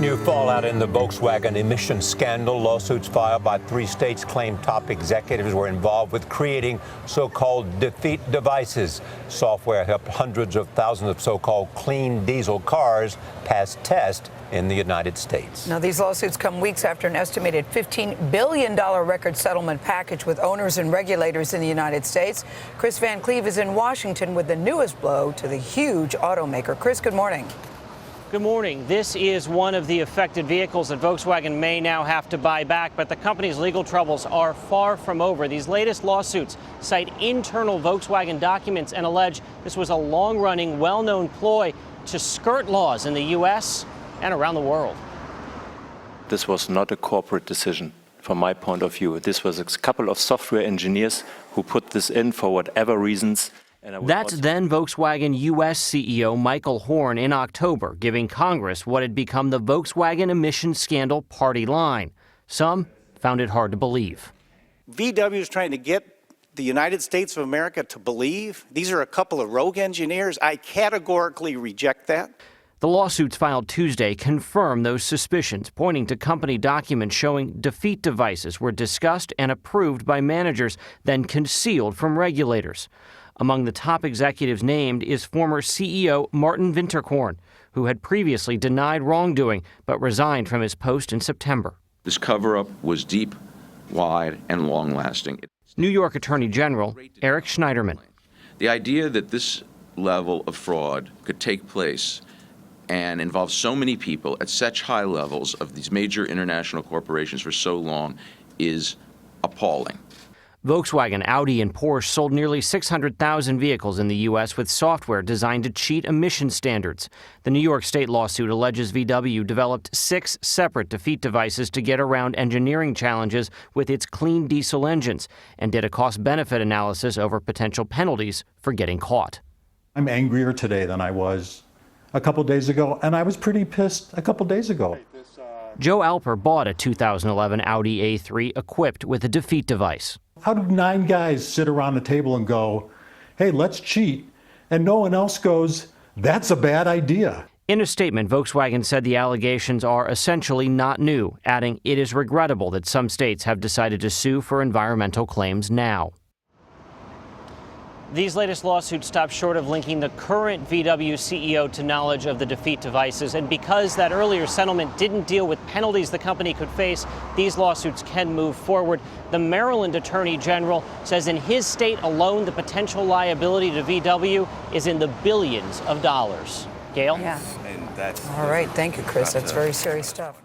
New fallout in the Volkswagen emissions scandal. Lawsuits filed by 3 states claim top executives were involved with creating so-called defeat devices. Software helped hundreds of thousands of so-called clean diesel cars pass tests in the United States. Now, these lawsuits come weeks after an estimated $15 billion record settlement package with owners and regulators in the United States. Kris Van Cleave is in Washington with the newest blow to the huge automaker. Kris, good morning. Good morning. This is one of the affected vehicles that Volkswagen may now have to buy back, but the company's legal troubles are far from over. These latest lawsuits cite internal Volkswagen documents and allege this was a long-running, well-known ploy to skirt laws in the U.S. and around the world. This was not a corporate decision from my point of view. This was a couple of software engineers who put this in for whatever reasons. That's then Volkswagen U.S. CEO Michael Horn in October, giving Congress what had become the Volkswagen emissions scandal party line. Some found it hard to believe. VW is trying to get the United States of America to believe these are a couple of rogue engineers. I categorically reject that. The lawsuits filed Tuesday confirm those suspicions, pointing to company documents showing defeat devices were discussed and approved by managers, then concealed from regulators. Among the top executives named is former CEO Martin Winterkorn, who had previously denied wrongdoing but resigned from his post in September. This cover-up was deep, wide, and long-lasting. New York Attorney General Eric Schneiderman. The idea that this level of fraud could take place and involve so many people at such high levels of these major international corporations for so long is appalling. Volkswagen, Audi, and Porsche sold nearly 600,000 vehicles in the U.S. with software designed to cheat emission standards. The New York State lawsuit alleges VW developed 6 separate defeat devices to get around engineering challenges with its clean diesel engines and did a cost-benefit analysis over potential penalties for getting caught. I'm angrier today than I was a couple days ago, and I was pretty pissed a couple days ago. Joe Alper bought a 2011 Audi A3 equipped with a defeat device. How do 9 guys sit around a table and go, hey, let's cheat, and no one else goes, that's a bad idea? In a statement, Volkswagen said the allegations are essentially not new, adding it is regrettable that some states have decided to sue for environmental claims now. These latest lawsuits stop short of linking the current VW CEO to knowledge of the defeat devices. And because that earlier settlement didn't deal with penalties the company could face, these lawsuits can move forward. The Maryland Attorney General says in his state alone, the potential liability to VW is in the billions of dollars. Gail? Yeah. All right. Thank you, Kris. That's very serious stuff.